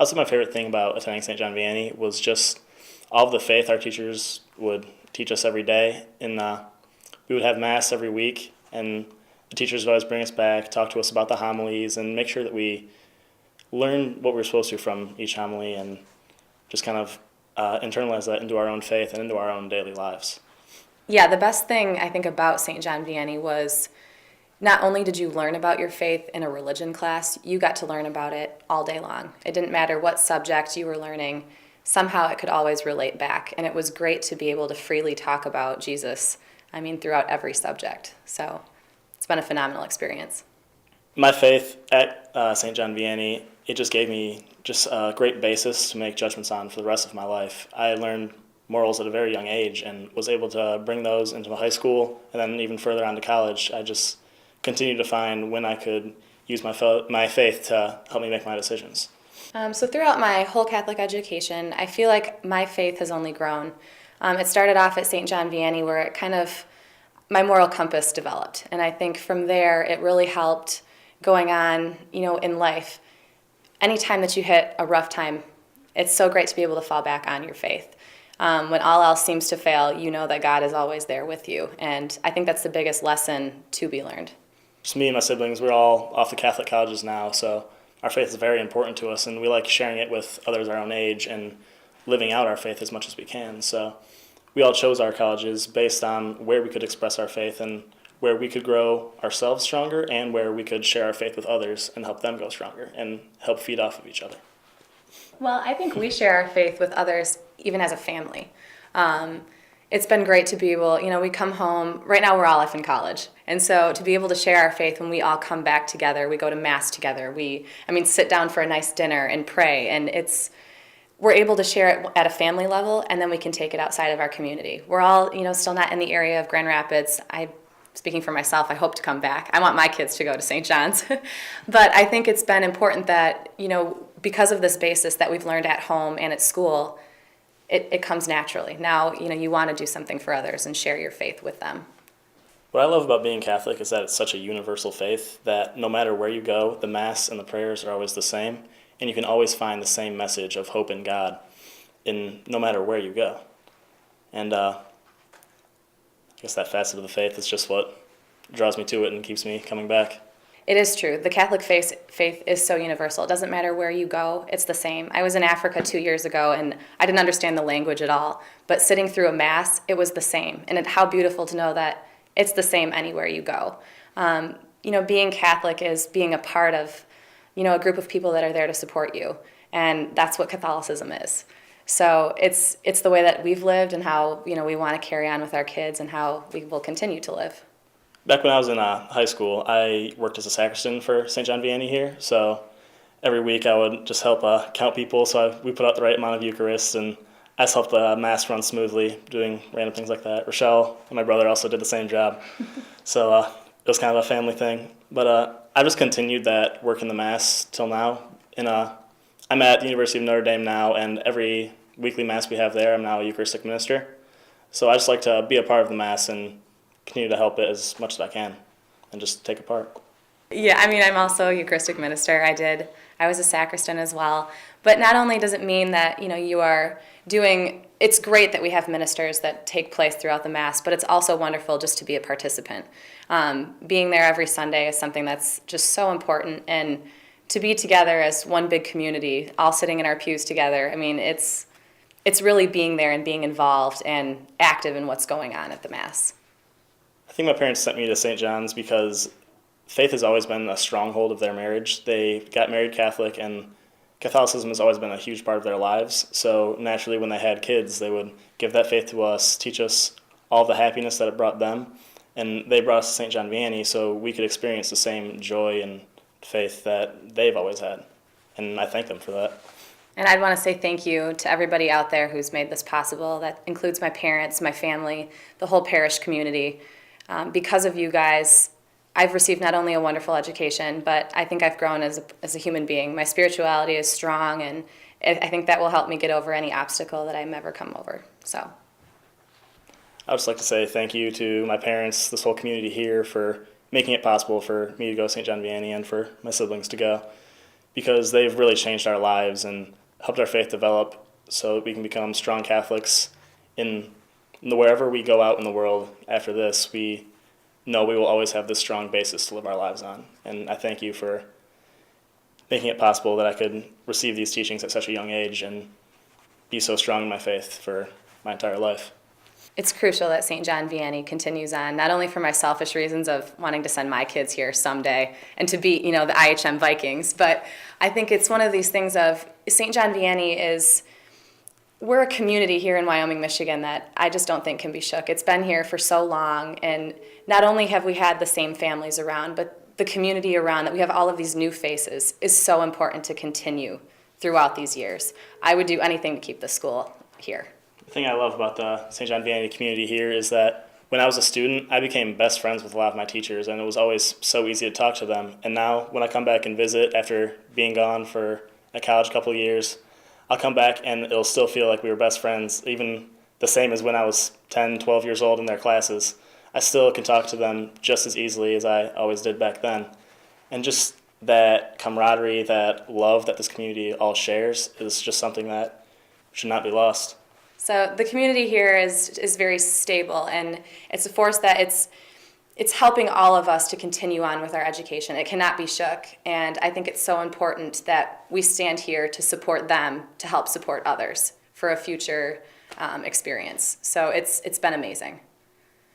Also, my favorite thing about attending St. John Vianney was just all of the faith our teachers would teach us every day. And we would have Mass every week, and the teachers would always bring us back, talk to us about the homilies, and make sure that we learn what we're supposed to from each homily and just kind of internalize that into our own faith and into our own daily lives. Yeah, the best thing I think about St. John Vianney was not only did you learn about your faith in a religion class, you got to learn about it all day long. It didn't matter what subject you were learning, somehow it could always relate back. And it was great to be able to freely talk about Jesus, throughout every subject. So it's been a phenomenal experience. My faith at St. John Vianney, it just gave me just a great basis to make judgments on for the rest of my life. I learned morals at a very young age and was able to bring those into my high school and then even further on to college. I just continued to find when I could use my faith to help me make my decisions. So throughout my whole Catholic education, I feel like my faith has only grown. It started off at St. John Vianney where it my moral compass developed. And I think from there it really helped going on, in life. Anytime that you hit a rough time, it's so great to be able to fall back on your faith. When all else seems to fail, you know that God is always there with you. And I think that's the biggest lesson to be learned. Just me and my siblings, we're all off to Catholic colleges now, so our faith is very important to us, and we like sharing it with others our own age and living out our faith as much as we can. So we all chose our colleges based on where we could express our faith and where we could grow ourselves stronger and where we could share our faith with others and help them go stronger and help feed off of each other. Well, I think we share our faith with others even as a family. It's been great to be able, we come home, right now we're all off in college, and so to be able to share our faith when we all come back together, we go to Mass together, we sit down for a nice dinner and pray, and we're able to share it at a family level, and then we can take it outside of our community. We're all, still not in the area of Grand Rapids. Speaking for myself, I hope to come back. I want my kids to go to St. John's. But I think it's been important that, because of this basis that we've learned at home and at school, it comes naturally. Now, you want to do something for others and share your faith with them. What I love about being Catholic is that it's such a universal faith that no matter where you go, the Mass and the prayers are always the same, and you can always find the same message of hope in God no matter where you go. And I guess that facet of the faith is just what draws me to it and keeps me coming back. It is true. The Catholic faith is so universal. It doesn't matter where you go, it's the same. I was in Africa 2 years ago, and I didn't understand the language at all. But sitting through a Mass, it was the same. And how beautiful to know that it's the same anywhere you go. Being Catholic is being a part of, a group of people that are there to support you. And that's what Catholicism is. So it's the way that we've lived and how, we want to carry on with our kids and how we will continue to live. Back when I was in high school, I worked as a sacristan for St. John Vianney here, so every week I would just help count people, so we put out the right amount of Eucharist, and I just helped the Mass run smoothly, doing random things like that. Rachelle and my brother also did the same job, so it was kind of a family thing. But I just continued that work in the Mass till now, and I'm at the University of Notre Dame now, and every weekly Mass we have there, I'm now a Eucharistic minister, so I just like to be a part of the Mass and continue to help it as much as I can and just take a part. Yeah, I'm also a Eucharistic minister. I was a sacristan as well. But not only does it mean that, you are doing, it's great that we have ministers that take place throughout the Mass, but it's also wonderful just to be a participant. Being there every Sunday is something that's just so important, and to be together as one big community, all sitting in our pews together, it's really being there and being involved and active in what's going on at the Mass. I think my parents sent me to St. John's because faith has always been a stronghold of their marriage. They got married Catholic, and Catholicism has always been a huge part of their lives. So naturally, when they had kids, they would give that faith to us, teach us all the happiness that it brought them. And they brought us to St. John Vianney so we could experience the same joy and faith that they've always had. And I thank them for that. And I'd want to say thank you to everybody out there who's made this possible. That includes my parents, my family, the whole parish community. Because of you guys, I've received not only a wonderful education, but I think I've grown as a human being. My spirituality is strong, and I think that will help me get over any obstacle that I may ever come over. So I would just like to say thank you to my parents, this whole community here, for making it possible for me to go to St. John Vianney and for my siblings to go. because they've really changed our lives and helped our faith develop so that we can become strong Catholics in wherever we go out in the world after this. We know we will always have this strong basis to live our lives on. And I thank you for making it possible that I could receive these teachings at such a young age and be so strong in my faith for my entire life. It's crucial that St. John Vianney continues on, not only for my selfish reasons of wanting to send my kids here someday and to beat, the IHM Vikings, but I think it's one of these things of St. John Vianney is, we're a community here in Wyoming, Michigan that I just don't think can be shook. It's been here for so long, and not only have we had the same families around, but the community around, that we have all of these new faces, is so important to continue throughout these years. I would do anything to keep the school here. The thing I love about the St. John Vianney community here is that when I was a student, I became best friends with a lot of my teachers, and it was always so easy to talk to them. And now when I come back and visit after being gone for a college couple of years, I'll come back and it'll still feel like we were best friends, even the same as when I was 10, 12 years old in their classes. I still can talk to them just as easily as I always did back then. And just that camaraderie, that love that this community all shares is just something that should not be lost. So the community here is very stable, and it's a force that it's helping all of us to continue on with our education. It cannot be shook, and I think it's so important that we stand here to support them, to help support others for a future experience. So it's been amazing.